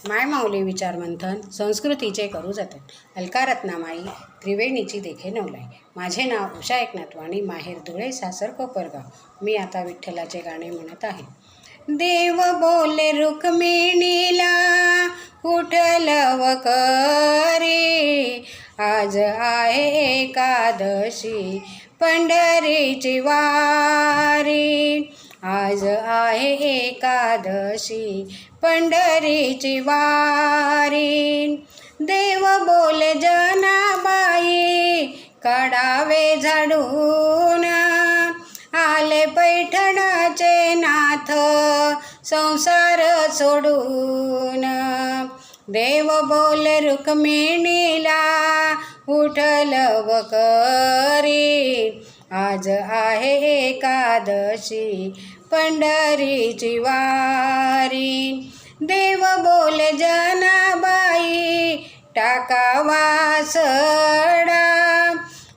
मायमाऊली विचारमंथन संस्कृतीचे करू जतन. अलका रत्नामाई त्रिवेणीची देखे नवलाई. माझे नाव उषा एकनाथवाणी, माहेर धुळे, सासर कोपरगाव. मी आता विठ्ठलाचे गाणे म्हणत आहे. देव बोले रुक्मिणीला उठलव करी, आज आहे एकादशी पंढरीची वारी. आज आहे एकादशी पंढरीची वारी. देव बोले जनाबाई काढावे झाडून, आले पैठणाचे नाथ संसार सोडून. देव बोले रुक्मिणीला उठलव करी, आज आहे एकादशी पंढरीची वारी. देव बोले जनाबाई टाकावा सडा,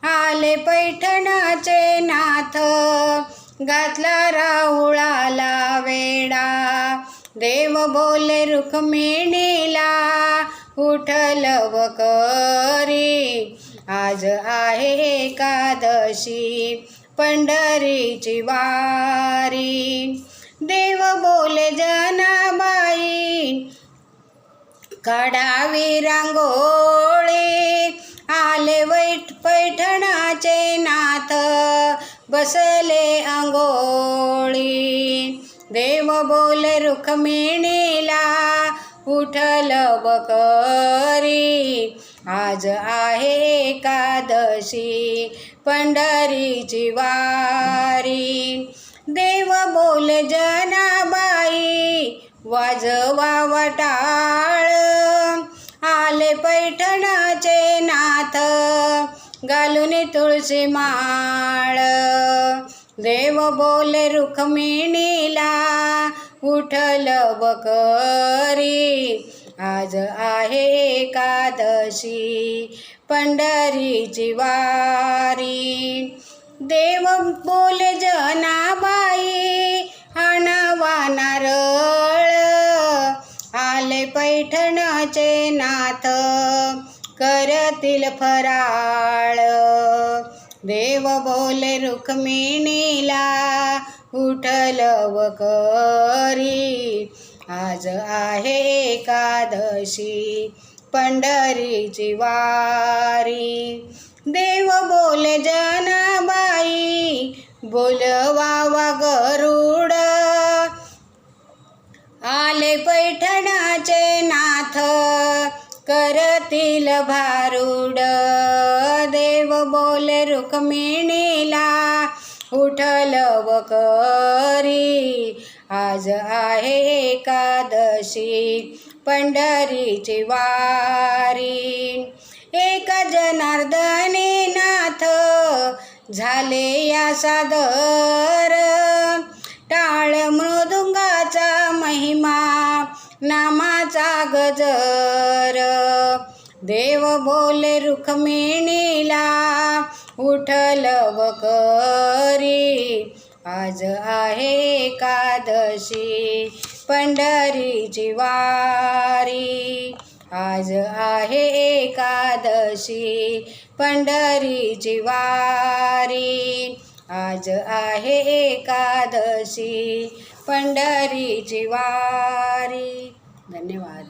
आले पैठणाचे नाथ घातला राहुळाला वेडा. देव बोले रुक्मिणीला उठलव करी, आज आहे एकादशी पंढरीची वारी. देव बोले जनाबाई काढावी रांगोळी, आले पैठणाचे नाथ बसले अंगोळी. देव बोले रुक्मिणीला उठलव करी, आज आहे एकादशी पंढरीची वारी. देव बोले जनाबाई वाजवा वटाळ, आले पैठणाचे नाथ घालून तुळशी माळ. देव बोले रुक्मिणीला उठलव करी, आज आहे एकादशी पंढरीची वारी. देव बोले जनाबाई आणावा नारळ, आले पैठणाचे नाथ करतील फराळ. देव बोले रुक्मिणीला उठलव करी, आज आहे एकादशी पंढरीची वारी. देव बोले जनाबाई बोलवावा गरुड, आले पैठणाचे नाथ करतील भारुड. देव बोले रुक्मिणीला उठलव करी, आज आहे एकादशी पंढरीची वारी. एक जनार्दनी नाथ झाले या सादर, टाळ मृदुंगाचा महिमा नामाचा गजर. देव बोले रुक्मिणीला उठलव करी, आज आहे एकादशी पंढरीची वारी. आज आहे एकादशी पंढरीची वारी. आज आहे एकादशी पंढरीची वारी. धन्यवाद.